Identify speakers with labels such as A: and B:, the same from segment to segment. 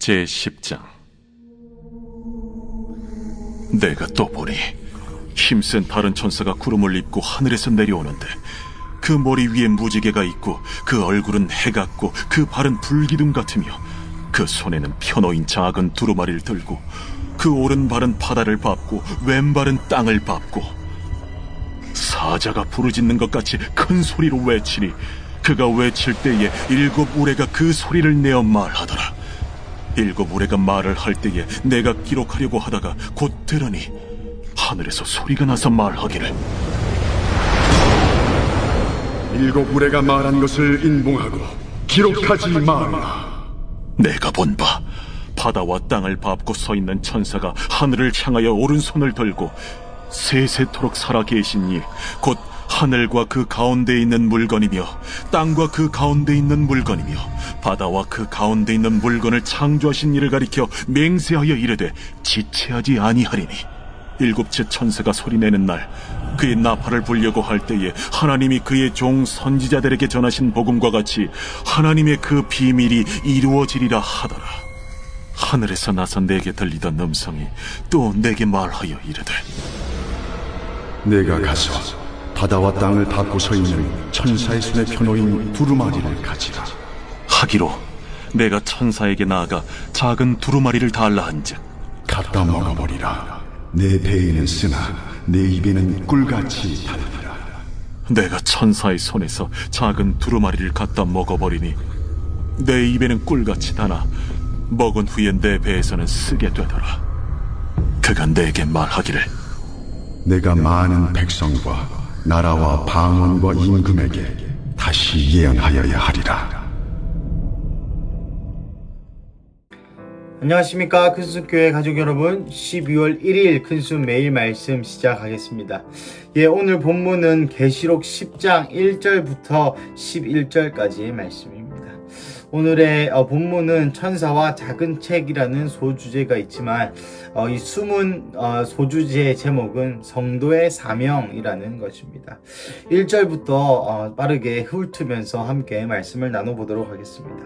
A: 제10장. 내가 또 보니 힘센 다른 천사가 구름을 입고 하늘에서 내려오는데, 그 머리 위에 무지개가 있고 그 얼굴은 해 같고 그 발은 불기둥 같으며, 그 손에는 펴놓인 작은 두루마리를 들고, 그 오른발은 바다를 밟고 왼발은 땅을 밟고, 사자가 부르짖는 것 같이 큰 소리로 외치니, 그가 외칠 때에 7 우레가 그 소리를 내어 말하더라. 7 우레가 말을 할 때에 내가 기록하려고 하다가 곧 들으니, 하늘에서 소리가 나서 말하기를,
B: 7 우레가 말한 것을 인봉하고 기록하지 말라.
A: 내가 본 바 바다와 땅을 밟고 서 있는 천사가 하늘을 향하여 오른손을 들고 세세토록 살아계신 이 곧 하늘과 그 가운데 있는 물건이며 땅과 그 가운데 있는 물건이며 바다와 그 가운데 있는 물건을 창조하신 이를 가리켜 맹세하여 이르되 지체하지 아니하리니, 7째 천사가 소리내는 날 그의 나팔을 불려고 할 때에 하나님이 그의 종 선지자들에게 전하신 복음과 같이 하나님의 그 비밀이 이루어지리라 하더라. 하늘에서 나서 내게 들리던 음성이 또 내게 말하여 이르되,
B: 내가 가서 바다와 땅을 밟고 서 있는 천사의 손에 펴놓인 두루마리를 가지라.
A: 하기로 내가 천사에게 나아가 작은 두루마리를 달라 한즉,
B: 갖다 먹어버리라. 내 배에는 쓰나 내 입에는 꿀같이 달리라.
A: 내가 천사의 손에서 작은 두루마리를 갖다 먹어버리니 내 입에는 꿀같이 다나 먹은 후에 내 배에서는 쓰게 되더라. 그가 내게 말하기를,
B: 내가 많은 백성과 나라와 방언과 임금에게 다시 예언하여야 하리라.
C: 안녕하십니까, 큰순교회 가족 여러분. 12월 1일 큰순 매일 말씀 시작하겠습니다. 오늘 본문은 계시록 10장 1절부터 11절까지의 말씀입니다. 오늘의 본문은 천사와 작은 책이라는 소주제가 있지만, 이 숨은 소주제의 제목은 성도의 사명이라는 것입니다. 1절부터 빠르게 훑으면서 함께 말씀을 나눠보도록 하겠습니다.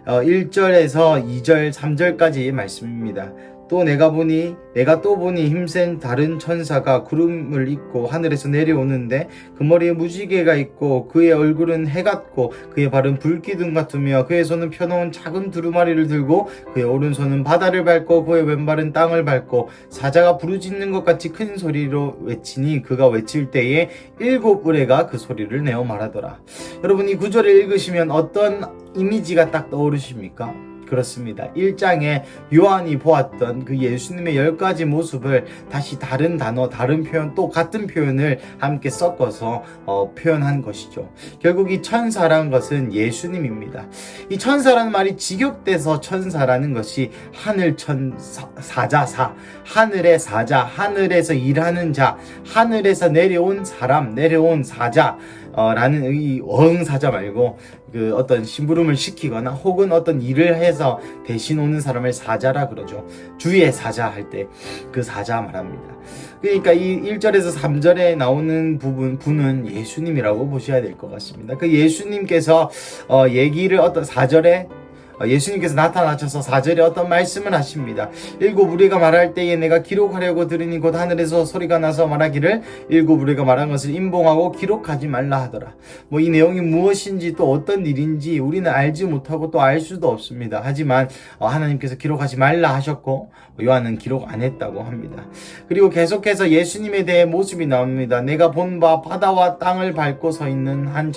C: 1절에서 2절, 3절까지의 말씀입니다. 또 내가 또 보니 힘센 다른 천사가 구름을 입고 하늘에서 내려오는데, 그 머리에 무지개가 있고 그의 얼굴은 해 같고 그의 발은 불기둥 같으며, 그의 손은 펴놓은 작은 두루마리를 들고 그의 오른손은 바다를 밟고 그의 왼발은 땅을 밟고, 사자가 부르짖는 것 같이 큰 소리로 외치니, 그가 외칠 때에 7 우레가 그 소리를 내어 말하더라. 여러분, 이 구절을 읽으시면 어떤 이미지가 딱 떠오르십니까? 그렇습니다. 1장에 요한이 보았던 그 예수님의 10가지 모습을 다시 다른 단어, 다른 표현, 또 같은 표현을 함께 섞어서 표현한 것이죠. 결국 이 천사라는 것은 예수님입니다. 이 천사라는 말이 직역돼서 천사라는 것이 하늘 사자사, 하늘의 사자, 하늘에서 일하는 자, 하늘에서 내려온 사람, 내려온 사자, 라는 이 어흥사자 말고, 그 어떤 심부름을 시키거나 혹은 어떤 일을 해서 대신 오는 사람을 사자라 그러죠. 주의 사자 할 때 그 사자 말합니다. 그러니까 이 1절에서 3절에 나오는 분은 예수님이라고 보셔야 될 것 같습니다. 그 예수님께서 얘기를 어떤 4절에 예수님께서 나타나셔서 4절에 어떤 말씀을 하십니다. 7 우레가 말할 때에 내가 기록하려고 들으니 곧 하늘에서 소리가 나서 말하기를, 7 우레가 말한 것을 인봉하고 기록하지 말라 하더라. 이 내용이 무엇인지 또 어떤 일인지 우리는 알지 못하고 또 알 수도 없습니다. 하지만 하나님께서 기록하지 말라 하셨고 요한은 기록 안 했다고 합니다. 그리고 계속해서 예수님에 대해 모습이 나옵니다. 내가 본 바 바다와 땅을 밟고 서 있는 한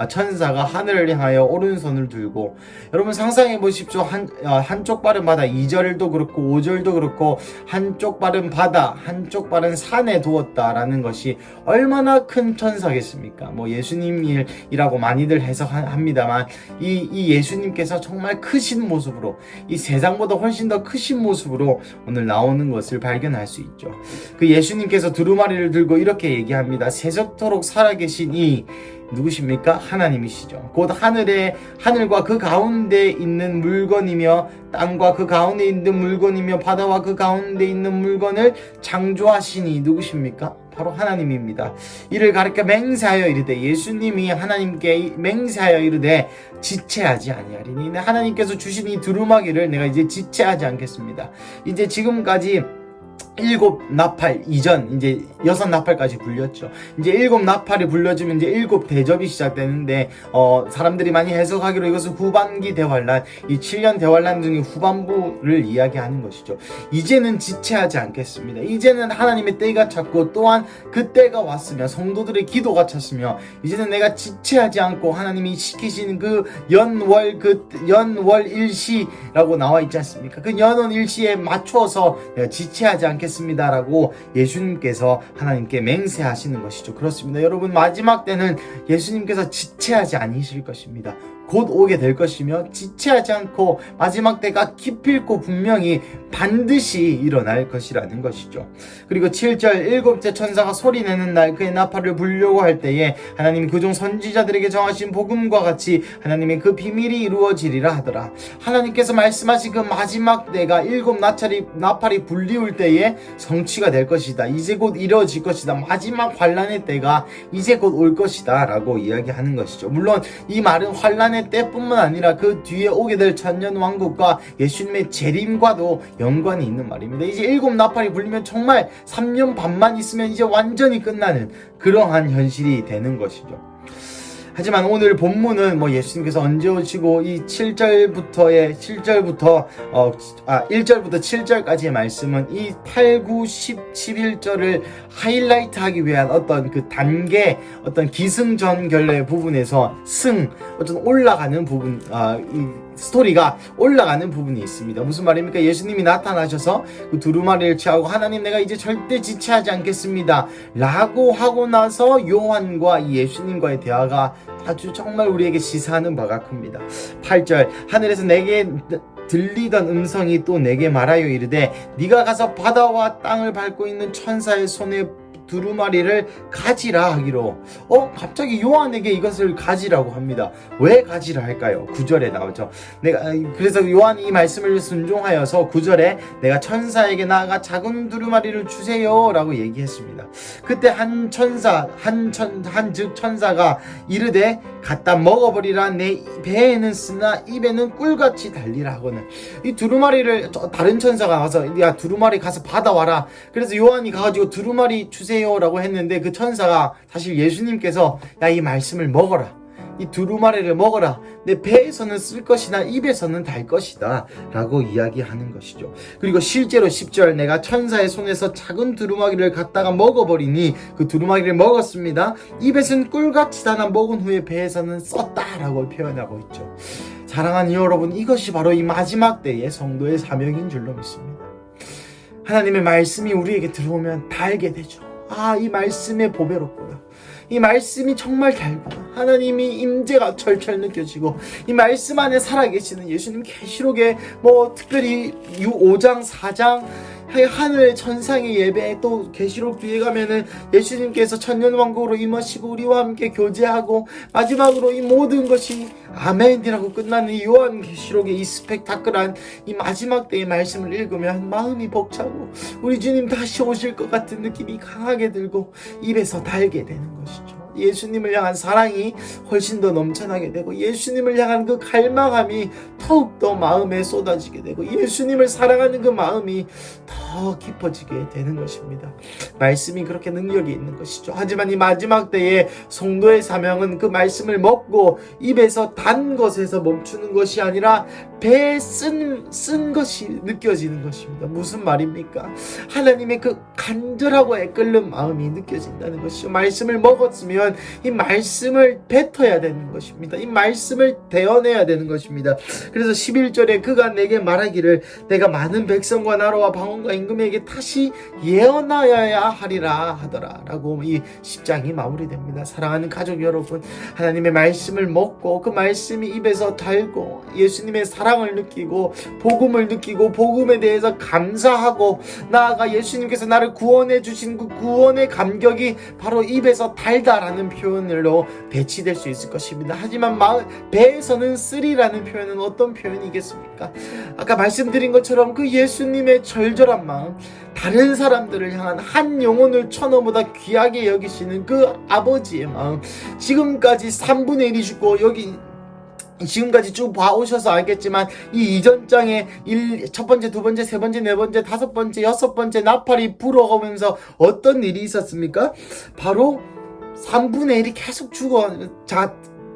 C: 천사가 하늘을 향하여 오른손을 들고, 여러분 상상해 보십시오. 한쪽 발은 바다, 2절도 그렇고 5절도 그렇고 한쪽 발은 바다, 한쪽 발은 산에 두었다라는 것이 얼마나 큰 천사겠습니까? 예수님이라고 많이들 해석합니다만 이 예수님께서 정말 크신 모습으로, 이 세상보다 훨씬 더 크신 모습으로 오늘 나오는 것을 발견할 수 있죠. 그 예수님께서 두루마리를 들고 이렇게 얘기합니다. 세세토록 살아계신 이 누구십니까? 하나님이시죠. 곧 하늘과 그 가운데 있는 물건이며 땅과 그 가운데 있는 물건이며 바다와 그 가운데 있는 물건을 창조하시니 누구십니까? 바로 하나님입니다. 이를 가르쳐 맹세하여 이르되 예수님이 하나님께 맹세하여 이르되 지체하지 아니하리니 하나님께서 주신 이 두루마기를 내가 이제 지체하지 않겠습니다. 이제 지금까지 7나팔 이전 이제 6나팔까지 불렸죠. 이제 7나팔이 불려주면 이제 7대접이 시작되는데 사람들이 많이 해석하기로 이것은 후반기 대환란, 이 7년 대환란 중에 후반부를 이야기하는 것이죠. 이제는 지체하지 않겠습니다. 이제는 하나님의 때가 찼고 또한 그 때가 왔으며 성도들의 기도가 찼으며 이제는 내가 지체하지 않고 하나님이 시키신 그 연월 일시라고 나와 있지 않습니까? 그 연월 일시에 맞춰서 내가 지체하지 않겠습니다라고 예수님께서 하나님께 맹세하시는 것이죠. 그렇습니다. 여러분, 마지막 때는 예수님께서 지체하지 않으실 것입니다. 곧 오게 될 것이며 지체하지 않고 마지막 때가 기필코 분명히 반드시 일어날 것이라는 것이죠. 그리고 7절 7째 천사가 소리내는 날 그의 나팔을 불려고 할 때에 하나님이 그중 선지자들에게 정하신 복음과 같이 하나님의 그 비밀이 이루어지리라 하더라. 하나님께서 말씀하신 그 마지막 때가 7나팔이 불리울 때에 성취가 될 것이다. 이제 곧 이루어질 것이다. 마지막 환란의 때가 이제 곧 올 것이다 라고 이야기하는 것이죠. 물론 이 말은 환란의 때뿐만 아니라 그 뒤에 오게 될 천년왕국과 예수님의 재림과도 연관이 있는 말입니다. 이제 7나팔이 불리면 정말 3년 반만 있으면 이제 완전히 끝나는 그러한 현실이 되는 것이죠. 하지만 오늘 본문은 예수님께서 언제 오시고 이 1절부터 7절까지의 말씀은 이 8, 9, 10, 11절을 하이라이트 하기 위한 어떤 그 단계, 어떤 기승전결의 부분에서 어떤 올라가는 부분, 이 스토리가 올라가는 부분이 있습니다. 무슨 말입니까? 예수님이 나타나셔서 그 두루마리를 취하고 하나님 내가 이제 절대 지체하지 않겠습니다 라고 하고 나서 요한과 이 예수님과의 대화가 아주 정말 우리에게 시사하는 바가 큽니다. 8절 하늘에서 내게 들리던 음성이 또 내게 말하여 이르되 네가 가서 바다와 땅을 밟고 있는 천사의 손에 두루마리를 가지라 하기로 갑자기 요한에게 이것을 가지라고 합니다. 왜 가지라 할까요? 9절에 나오죠. 그래서 요한이 이 말씀을 순종하여서 9절에 내가 천사에게 나아가 작은 두루마리를 주세요 라고 얘기했습니다. 그때 한 천사가 이르되 갖다 먹어버리라. 내 배에는 쓰나 입에는 꿀같이 달리라 하고는 이 두루마리를 다른 천사가 와서 야 두루마리 가서 받아와라. 그래서 요한이 가가지고 두루마리 주세요 라고 했는데 그 천사가 사실 예수님께서 야 이 말씀을 먹어라. 이 두루마리를 먹어라. 내 배에서는 쓸 것이나 입에서는 달 것이다 라고 이야기하는 것이죠. 그리고 실제로 10절 내가 천사의 손에서 작은 두루마기를 갖다가 먹어버리니 그 두루마기를 먹었습니다. 입에서는 꿀같이 달아 먹은 후에 배에서는 썼다 라고 표현하고 있죠. 사랑하는 여러분, 이것이 바로 이 마지막 때의 성도의 사명인 줄로 믿습니다. 하나님의 말씀이 우리에게 들어오면 달게 되죠. 이 말씀의 보배롭구나. 이 말씀이 정말 달구나. 하나님이 임재가 철철 느껴지고 이 말씀 안에 살아계시는 예수님 계시록에 특별히 5장 4장 하늘의 천상의 예배, 또 계시록 뒤에 가면은 예수님께서 천년왕국으로 임하시고 우리와 함께 교제하고 마지막으로 이 모든 것이 아멘이라고 끝나는 이 요한계시록의 이 스펙타클한 이 마지막 때의 말씀을 읽으면 마음이 벅차고 우리 주님 다시 오실 것 같은 느낌이 강하게 들고 입에서 달게 되는 것이죠. 예수님을 향한 사랑이 훨씬 더 넘쳐나게 되고 예수님을 향한 그 갈망함이 더욱더 마음에 쏟아지게 되고 예수님을 사랑하는 그 마음이 더 깊어지게 되는 것입니다. 말씀이 그렇게 능력이 있는 것이죠. 하지만 이 마지막 때에 성도의 사명은 그 말씀을 먹고 입에서 단 것에서 멈추는 것이 아니라 배에 쓴 것이 느껴지는 것입니다. 무슨 말입니까? 하나님의 그 간절하고 애끓는 마음이 느껴진다는 것이죠. 말씀을 먹었으면 이 말씀을 뱉어야 되는 것입니다. 이 말씀을 대언해야 되는 것입니다. 그래서 11절에 그가 내게 말하기를 내가 많은 백성과 나라와 방언과 임금에게 다시 예언하여야 하리라 하더라 라고 이 10장이 마무리됩니다. 사랑하는 가족 여러분, 하나님의 말씀을 먹고 그 말씀이 입에서 달고 예수님의 사랑을 느끼고 복음을 느끼고 복음에 대해서 감사하고 나아가 예수님께서 나를 구원해 주신 그 구원의 감격이 바로 입에서 달다라는 표현으로 배치될 수 있을 것입니다. 하지만 배에서는 쓰리라는 표현은 어떤 표현이겠습니까? 아까 말씀드린 것처럼 그 예수님의 절절한 마음, 다른 사람들을 향한 한 영혼을 천원보다 귀하게 여기시는 그 아버지의 마음, 지금까지 3분의 1이 죽고 여기 지금까지 쭉 봐오셔서 알겠지만 이 이전 장에 첫 번째, 두 번째, 세 번째, 네 번째, 다섯 번째, 여섯 번째 나팔이 불어가면서 어떤 일이 있었습니까? 바로 3분의 1이 계속 죽어.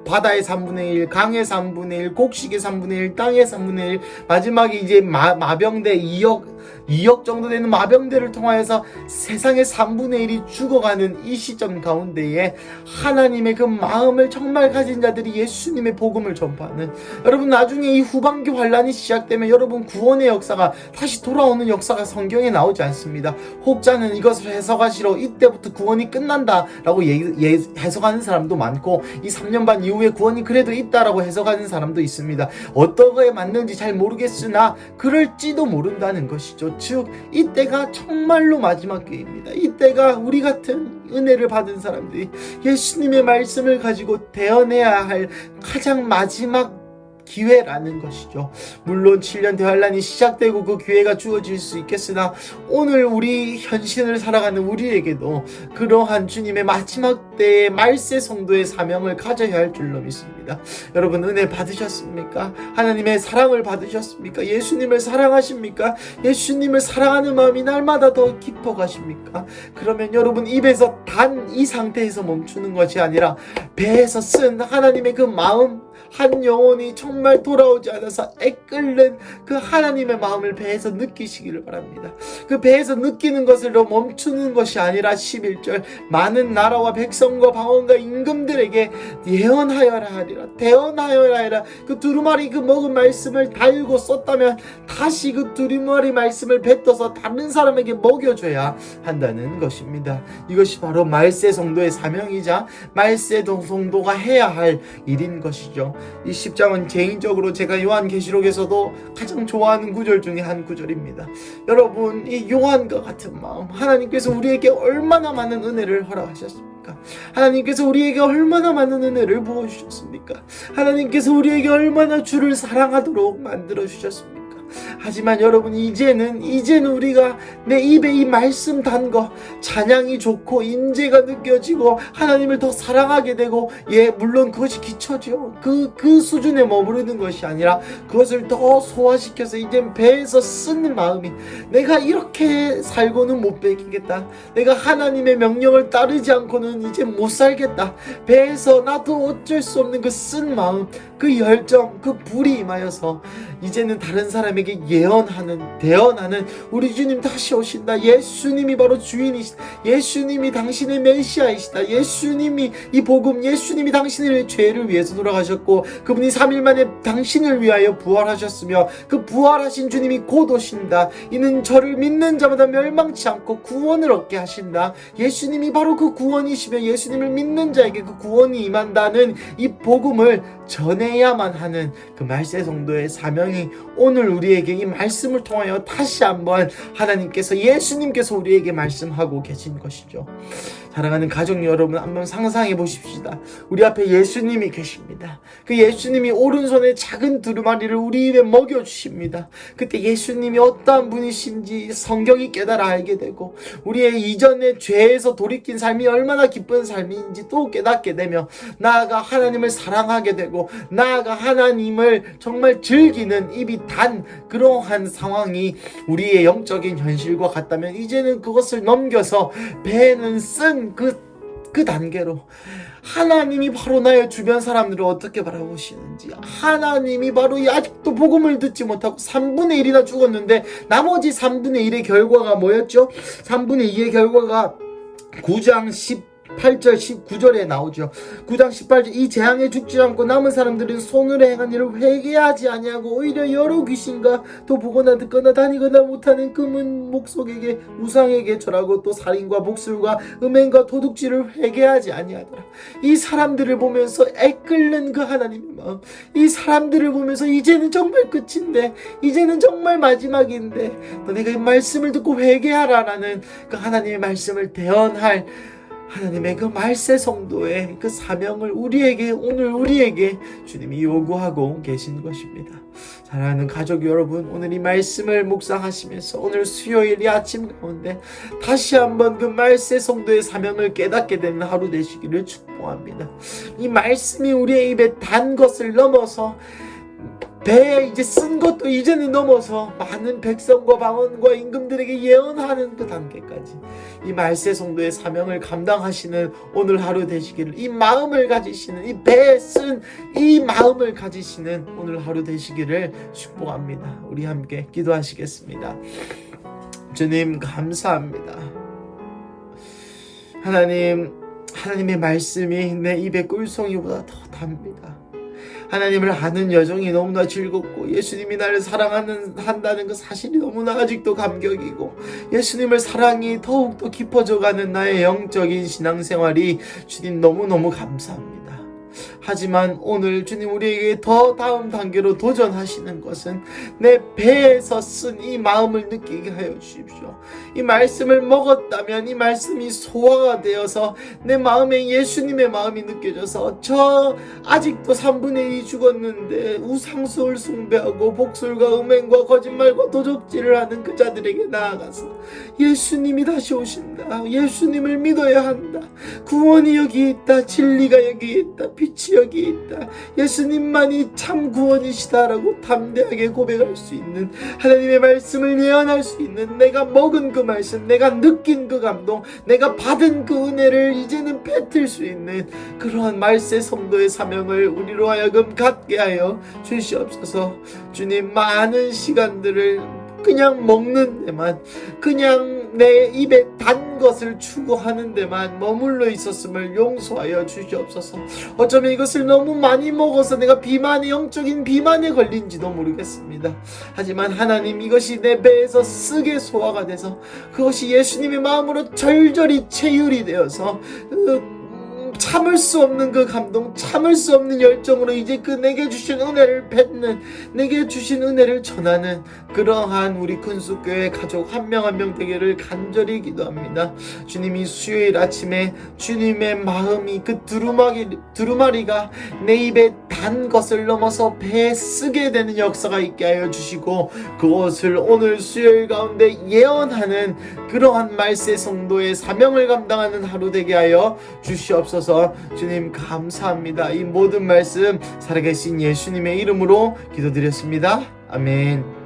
C: 바다의 3분의 1, 강의 3분의 1, 곡식의 3분의 1, 땅의 3분의 1, 마지막에 이제 마병대 2억 정도 되는 마병대를 통하여서 세상의 3분의 1이 죽어가는 이 시점 가운데에 하나님의 그 마음을 정말 가진 자들이 예수님의 복음을 전파하는, 여러분 나중에 이 후반기 환란이 시작되면 여러분 구원의 역사가 다시 돌아오는 역사가 성경에 나오지 않습니다. 혹자는 이것을 해석하시러 이때부터 구원이 끝난다라고 해석하는 사람도 많고, 이 3년 반 이후에 구원이 그래도 있다라고 해석하는 사람도 있습니다. 어떤 거에 맞는지 잘 모르겠으나 그럴지도 모른다는 것이죠. 즉 이때가 정말로 마지막 기회입니다. 이때가 우리 같은 은혜를 받은 사람들이 예수님의 말씀을 가지고 대언해야 할 가장 마지막 기회라는 것이죠. 물론 7년 대환란이 시작되고 그 기회가 주어질 수 있겠으나 오늘 우리 현신을 살아가는 우리에게도 그러한 주님의 마지막 때의 말세 성도의 사명을 가져야 할 줄로 믿습니다. 여러분 은혜 받으셨습니까? 하나님의 사랑을 받으셨습니까? 예수님을 사랑하십니까? 예수님을 사랑하는 마음이 날마다 더 깊어가십니까? 그러면 여러분 입에서 단 이 상태에서 멈추는 것이 아니라 배에서 쓴 하나님의 그 마음, 한 영혼이 정말 돌아오지 않아서 애끓는 그 하나님의 마음을 배에서 느끼시기를 바랍니다. 그 배에서 느끼는 것으로 멈추는 것이 아니라 11절 많은 나라와 백성과 방언과 임금들에게 예언하여라 하리라, 대언하여라 하리라. 그 두루마리 그 먹은 말씀을 달고 썼다면 다시 그 두루마리 말씀을 뱉어서 다른 사람에게 먹여줘야 한다는 것입니다. 이것이 바로 말세 성도의 사명이자 말세 성도가 해야 할 일인 것이죠. 이 10장은 개인적으로 제가 요한계시록에서도 가장 좋아하는 구절 중에 한 구절입니다. 여러분 이 요한과 같은 마음, 하나님께서 우리에게 얼마나 많은 은혜를 허락하셨습니까? 하나님께서 우리에게 얼마나 많은 은혜를 부어주셨습니까? 하나님께서 우리에게 얼마나 주를 사랑하도록 만들어주셨습니까? 하지만 여러분 이제는 우리가 내 입에 이 말씀 단 거, 찬양이 좋고 임재가 느껴지고 하나님을 더 사랑하게 되고, 물론 그것이 기초죠. 그 수준에 머무르는 것이 아니라 그것을 더 소화시켜서 이제 배에서 쓰는 마음이, 내가 이렇게 살고는 못 베기겠다, 내가 하나님의 명령을 따르지 않고는 이제 못 살겠다, 배에서 나도 어쩔 수 없는 그 쓴 마음, 그 열정, 그 불이 임하여서 이제는 다른 사람에게 예언하는, 대언하는, 우리 주님 다시 오신다, 예수님이 바로 주인이시다, 예수님이 당신의 메시아이시다, 예수님이 이 복음, 예수님이 당신의 죄를 위해서 돌아가셨고 그분이 3일 만에 당신을 위하여 부활하셨으며 그 부활하신 주님이 곧 오신다, 이는 저를 믿는 자마다 멸망치 않고 구원을 얻게 하신다, 예수님이 바로 그 구원이시며 예수님을 믿는 자에게 그 구원이 임한다는 이 복음을 전해야만 하는 그 말세 성도의 사명이 오늘 우리에게 이 말씀을 통하여 다시 한번 하나님께서, 예수님께서 우리에게 말씀하고 계신 것이죠. 사랑하는 가족 여러분, 한번 상상해 보십시다. 우리 앞에 예수님이 계십니다. 그 예수님이 오른손에 작은 두루마리를 우리 입에 먹여주십니다. 그때 예수님이 어떠한 분이신지 성경이 깨달아 알게 되고, 우리의 이전의 죄에서 돌이킨 삶이 얼마나 기쁜 삶인지 또 깨닫게 되며, 나아가 하나님을 사랑하게 되고, 나아가 하나님을 정말 즐기는 입이 단 그러한 상황이 우리의 영적인 현실과 같다면, 이제는 그것을 넘겨서 배는 쓴 그 단계로 하나님이 바로 나의 주변 사람들을 어떻게 바라보시는지, 하나님이 바로 아직도 복음을 듣지 못하고 3분의 1이나 죽었는데 나머지 3분의 1의 결과가 뭐였죠? 3분의 2의 결과가 9장 18절 19절에 나오죠. 9장 18절, 이 재앙에 죽지 않고 남은 사람들은 손으로 행한 일을 회개하지 아니하고 오히려 여러 귀신과 또 보거나 듣거나 다니거나 못하는 금은 목석에게 우상에게 절하고 또 살인과 복술과 음행과 도둑질을 회개하지 아니하더라. 이 사람들을 보면서 애끓는 그 하나님의 마음, 이 사람들을 보면서 이제는 정말 끝인데, 이제는 정말 마지막인데 너네가 이 말씀을 듣고 회개하라라는 그 하나님의 말씀을 대언할 하나님의 그 말세 성도의 그 사명을 오늘 우리에게 주님이 요구하고 계신 것입니다. 사랑하는 가족 여러분, 오늘 이 말씀을 묵상하시면서 오늘 수요일 이 아침 가운데 다시 한번 그 말세 성도의 사명을 깨닫게 되는 하루 되시기를 축복합니다. 이 말씀이 우리의 입에 단 것을 넘어서 배에 이제 쓴 것도 이제는 넘어서 많은 백성과 방언과 임금들에게 예언하는 그 단계까지 이 말세 성도의 사명을 감당하시는 오늘 하루 되시기를, 이 마음을 가지시는, 이 배에 쓴 이 마음을 가지시는 오늘 하루 되시기를 축복합니다. 우리 함께 기도하시겠습니다. 주님 감사합니다. 하나님의 말씀이 내 입의 꿀송이보다 더 답니다. 하나님을 아는 여정이 너무나 즐겁고 예수님이 나를 사랑한다는 그 사실이 너무나 아직도 감격이고 예수님을 사랑이 더욱더 깊어져가는 나의 영적인 신앙생활이 주님 너무너무 감사합니다. 하지만 오늘 주님 우리에게 더 다음 단계로 도전하시는 것은 내 배에서 쓴 이 마음을 느끼게 하여 주십시오. 이 말씀을 먹었다면 이 말씀이 소화가 되어서 내 마음에 예수님의 마음이 느껴져서 저 아직도 3분의 2 죽었는데 우상수를 숭배하고 복술과 음행과 거짓말과 도적질을 하는 그 자들에게 나아가서 예수님이 다시 오신다, 예수님을 믿어야 한다, 구원이 여기 있다, 진리가 여기 있다, 빛이 여기 있다, 예수님만이 참 구원이시다라고 담대하게 고백할 수 있는, 하나님의 말씀을 예언할 수 있는, 내가 먹은 그 말씀, 내가 느낀 그 감동, 내가 받은 그 은혜를 이제는 뱉을 수 있는 그러한 말세 성도의 사명을 우리로 하여금 갖게 하여 주시옵소서. 주님, 많은 시간들을 그냥 먹는 데만, 그냥 내 입에 단 것을 추구하는 데만 머물러 있었음을 용서하여 주시옵소서. 어쩌면 이것을 너무 많이 먹어서 내가 영적인 비만에 걸린지도 모르겠습니다. 하지만 하나님, 이것이 내 배에서 쓰게 소화가 돼서 그것이 예수님의 마음으로 절절히 체휼이 되어서 참을 수 없는 그 감동, 참을 수 없는 열정으로 이제 그 내게 주신 은혜를 뱉는, 내게 주신 은혜를 전하는 그러한 우리 큰숙교회 가족 한 명 한 명 되기를 간절히 기도합니다. 주님이 수요일 아침에 주님의 마음이 그 두루마리가 내 입에 단 것을 넘어서 배에 쓰게 되는 역사가 있게 하여 주시고 그것을 오늘 수요일 가운데 예언하는 그러한 말세 성도의 사명을 감당하는 하루 되게 하여 주시옵소서. 주님 감사합니다. 이 모든 말씀 살아계신 예수님의 이름으로 기도드렸습니다. 아멘.